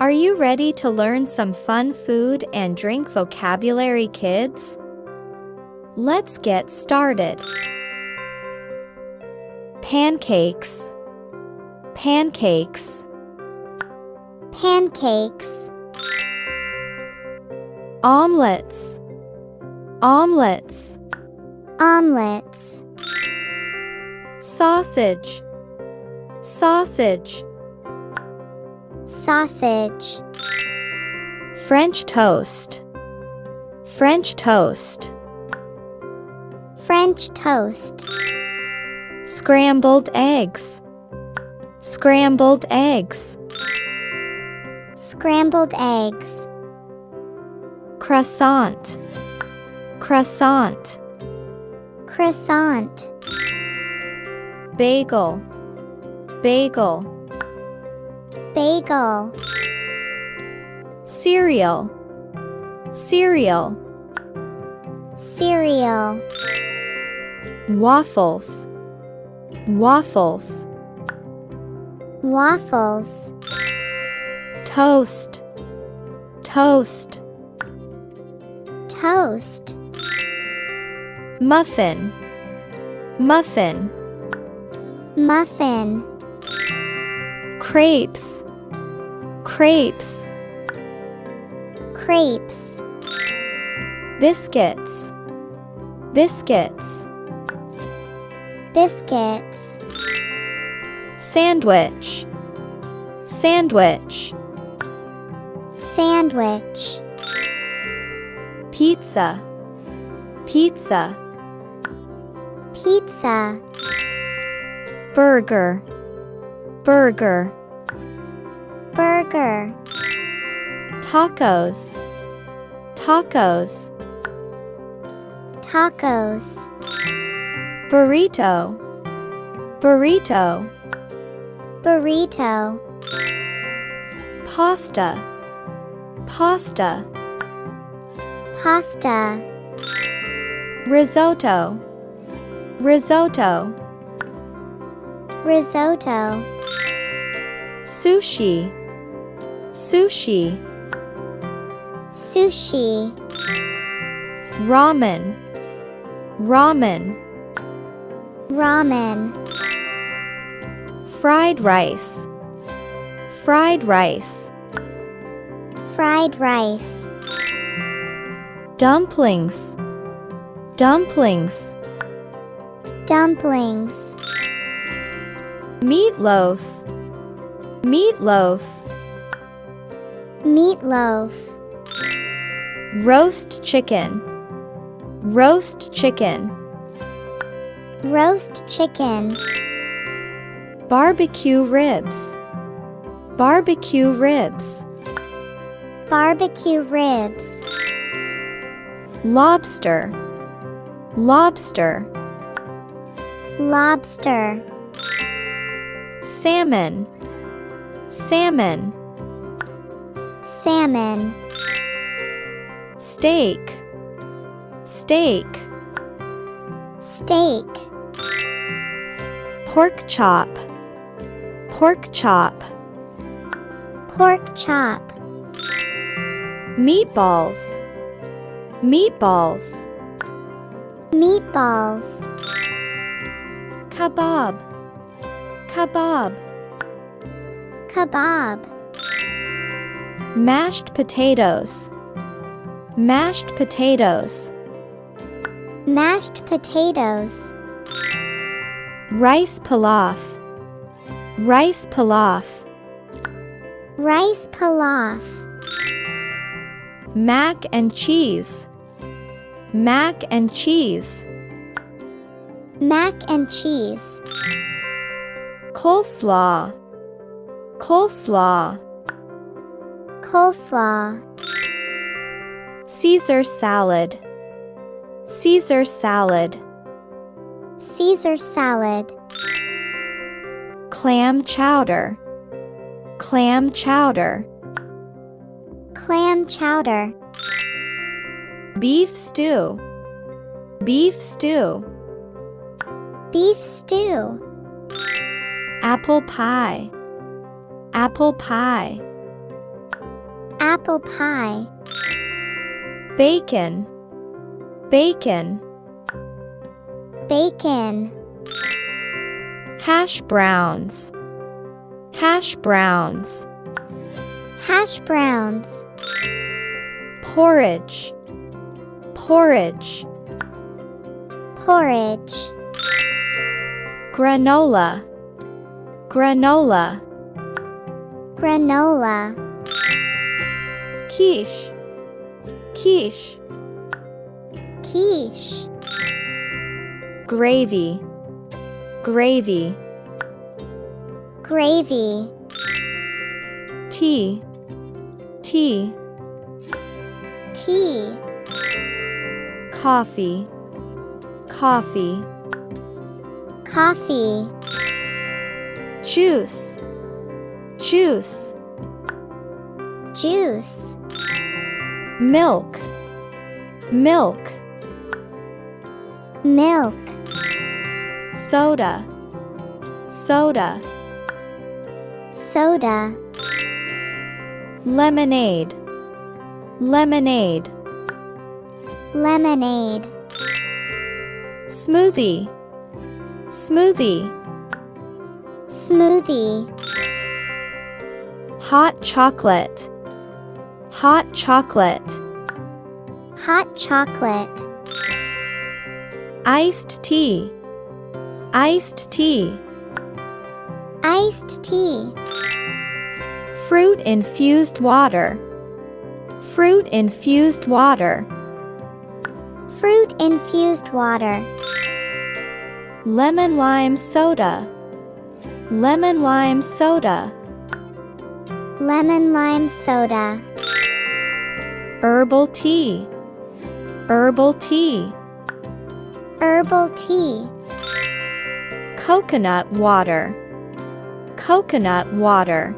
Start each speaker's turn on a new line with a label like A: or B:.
A: Are you ready to learn some fun food and drink vocabulary, kids? Let's get started. Pancakes, pancakes,
B: pancakes,
A: omelets, omelets,
B: omelets,
A: sausage, sausage,
B: sausage,
A: French toast, French toast,
B: French toast,
A: scrambled eggs, scrambled eggs,
B: scrambled eggs,
A: croissant, croissant,
B: croissant,
A: bagel, bagel,
B: bagel,
A: cereal, cereal,
B: cereal,
A: waffles, waffles,
B: waffles,
A: toast, toast,
B: toast,
A: muffin, muffin,
B: muffin,
A: crepes, crepes,
B: crepes,
A: biscuits, biscuits,
B: biscuits,
A: sandwich, sandwich,
B: sandwich,
A: pizza, pizza,
B: pizza,
A: burger, burger,
B: burger,
A: tacos, tacos,
B: tacos,
A: burrito, burrito,
B: burrito,
A: pasta, pasta,
B: pasta,
A: risotto, risotto,
B: risotto,
A: sushi, sushi,
B: sushi,
A: ramen, ramen,
B: ramen,
A: fried rice, fried rice,
B: fried rice,
A: dumplings, dumplings,
B: dumplings,
A: meatloaf, meatloaf,
B: meatloaf,
A: roast chicken, roast chicken,
B: roast chicken,
A: barbecue ribs, barbecue ribs,
B: barbecue ribs,
A: lobster, lobster,
B: lobster,
A: salmon, salmon,
B: salmon,
A: steak, steak,
B: steak,
A: pork chop, pork chop,
B: pork chop,
A: meatballs, meatballs,
B: meatballs,
A: kebab, kebab,
B: kebab,
A: mashed potatoes, mashed potatoes,
B: mashed potatoes,
A: rice pilaf, rice pilaf,
B: rice pilaf,
A: mac and cheese, mac and cheese,
B: mac and cheese,
A: coleslaw, coleslaw,
B: coleslaw,
A: Caesar salad, Caesar salad,
B: Caesar salad,
A: clam chowder, clam chowder,
B: clam chowder,
A: beef stew, beef stew,
B: beef stew,
A: apple pie, apple pie,
B: Apple pie.
A: Bacon, bacon.
B: Bacon.
A: Hash browns, hash browns.
B: Hash browns.
A: Porridge, porridge.
B: Porridge.
A: Granola, granola.
B: Granola.
A: Quiche, quiche.
B: Quiche.
A: Gravy, gravy.
B: Gravy.
A: Tea, tea.
B: Tea.
A: Coffee, coffee.
B: Coffee.
A: Juice, juice.
B: Juice.
A: Milk, milk.
B: Milk.
A: Soda, soda.
B: Soda.
A: Lemonade, lemonade.
B: Lemonade.
A: Smoothie, smoothie.
B: Smoothie.
A: Hot chocolate, hot chocolate.
B: Hot chocolate.
A: Iced tea, iced tea.
B: Iced tea.
A: Fruit infused water, fruit infused water.
B: Fruit infused water.
A: Lemon lime soda, lemon lime soda.
B: Lemon lime soda.
A: Herbal tea, herbal tea.
B: Herbal tea.
A: Coconut water, coconut water.